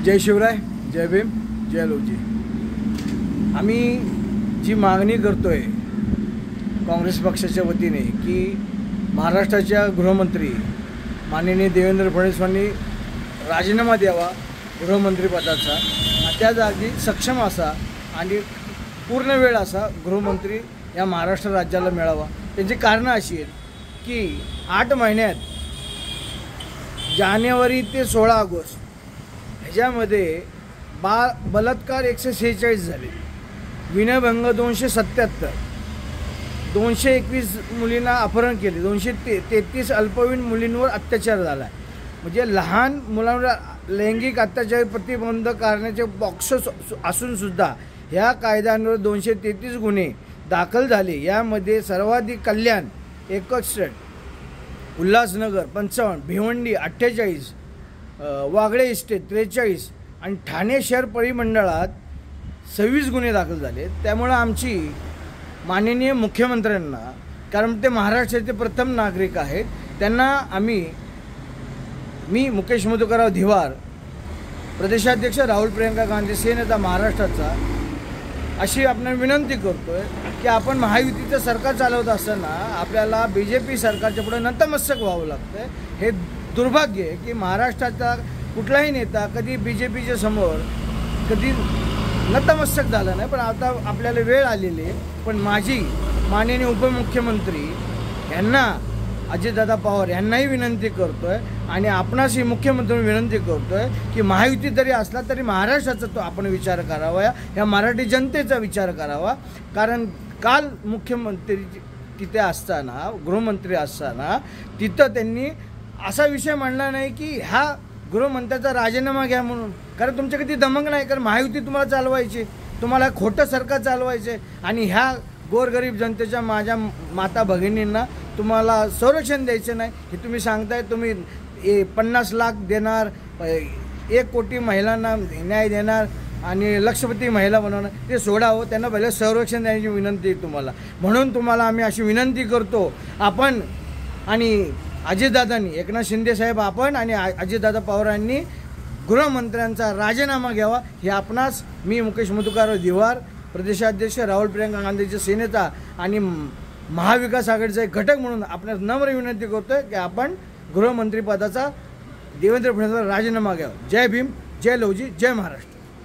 जय शिवराय, जय भीम, जय लवजी। आम्ही जी मागणी करतोय काँग्रेस पक्षाच्या वतीने की महाराष्ट्राच्या गृहमंत्री माननीय देवेंद्र फडणवीस यांनी राजीनामा द्यावा गृहमंत्रीपदाचा, त्या जागी सक्षम असा आणि पूर्ण वेळ असा गृहमंत्री या महाराष्ट्र राज्याला मिळावा। त्याची कारणं अशी आहेत की 8 महिन्यात जानेवारी ते 16 ऑगस्ट ह्याच्यामध्ये बलात्कार 146 झाले, विनयभंग 277, 221 मुलींना अपहरण केले, 233 अल्पवयीन मुलींवर अत्याचार झाला आहे। म्हणजे लहान मुलांवर लैंगिक अत्याचार प्रतिबंध करण्याचे बॉक्स असूनसुद्धा ह्या कायद्यांवर 233 गुन्हे दाखल झाले। यामध्ये सर्वाधिक कल्याण 61, उल्हासनगर 55, भिवंडी 48, वागळे इस्टेट 43 आणि ठाणे शहर परिमंडळात 26 गुन्हे दाखल झाले। त्यामुळे आमची माननीय मुख्यमंत्र्यांना, कारण ते महाराष्ट्राचे प्रथम नागरिक आहेत, त्यांना मी मुकेश मधुकरराव धिवार, प्रदेशाध्यक्ष राहुल प्रियंका गांधी सेनेचा महाराष्ट्राचा, अशी आपण विनंती करतोय की आपण महायुतीचं सरकार चालवत असताना आपल्याला BJP सरकारच्या पुढे नतमस्तक व्हावं लागतं। हे दुर्भाग्य आहे की महाराष्ट्राचा कुठलाही नेता कधी BJPच्या समोर कधी नतमस्तक झाला नाही, पण आता आपल्याला वेळ आलेली आहे। पण माझी माननीय उपमुख्यमंत्री यांना, अजितदादा पवार यांनाही विनंती करतोय आणि आपणासही मुख्यमंत्री विनंती करतोय की महायुती जरी असला तरी महाराष्ट्राचा तो आपण विचार करावा, या मराठी जनतेचा विचार करावा। कारण काल मुख्यमंत्री तिथे असताना, गृहमंत्री असताना तिथं त्यांनी असा विषय मांडला नाही की ह्या गृहमंत्र्याचा राजीनामा घ्या म्हणून, कारण तुमच्या कधी दमक नाही, कारण महायुती तुम्हाला चालवायची, तुम्हाला खोटं सरकार चालवायचे आणि ह्या गोरगरीब जनतेच्या माझ्या माता भगिनींना तुम्हाला संरक्षण द्यायचं नाही। हे तुम्ही सांगताय, तुम्ही 50 लाख देणार, 1 कोटी महिलांना न्याय देणार आणि लक्षपती महिला बनवणार, ते सोडावं, त्यांना पहिले संरक्षण देण्याची विनंती आहे तुम्हाला। म्हणून तुम्हाला आम्ही अशी विनंती करतो, आपण आणि अजितदादांनी, एकनाथ शिंदे साहेब आपण आणि अजितदादा पवारांनी गृहमंत्र्यांचा राजीनामा घ्यावा। हे आपणास मी मुकेश मधुकरराव धिवार, प्रदेशाध्यक्ष राहुल प्रियंका गांधीच्या सेनेचा आणि महाविकास आघाडीचा एक घटक म्हणून आपल्याला नम्र विनंती करतोय की आपण गृहमंत्रीपदाचा देवेंद्र फडणवीस राजीनामा घ्यावा। जय भीम, जय लवजी, जय महाराष्ट्र।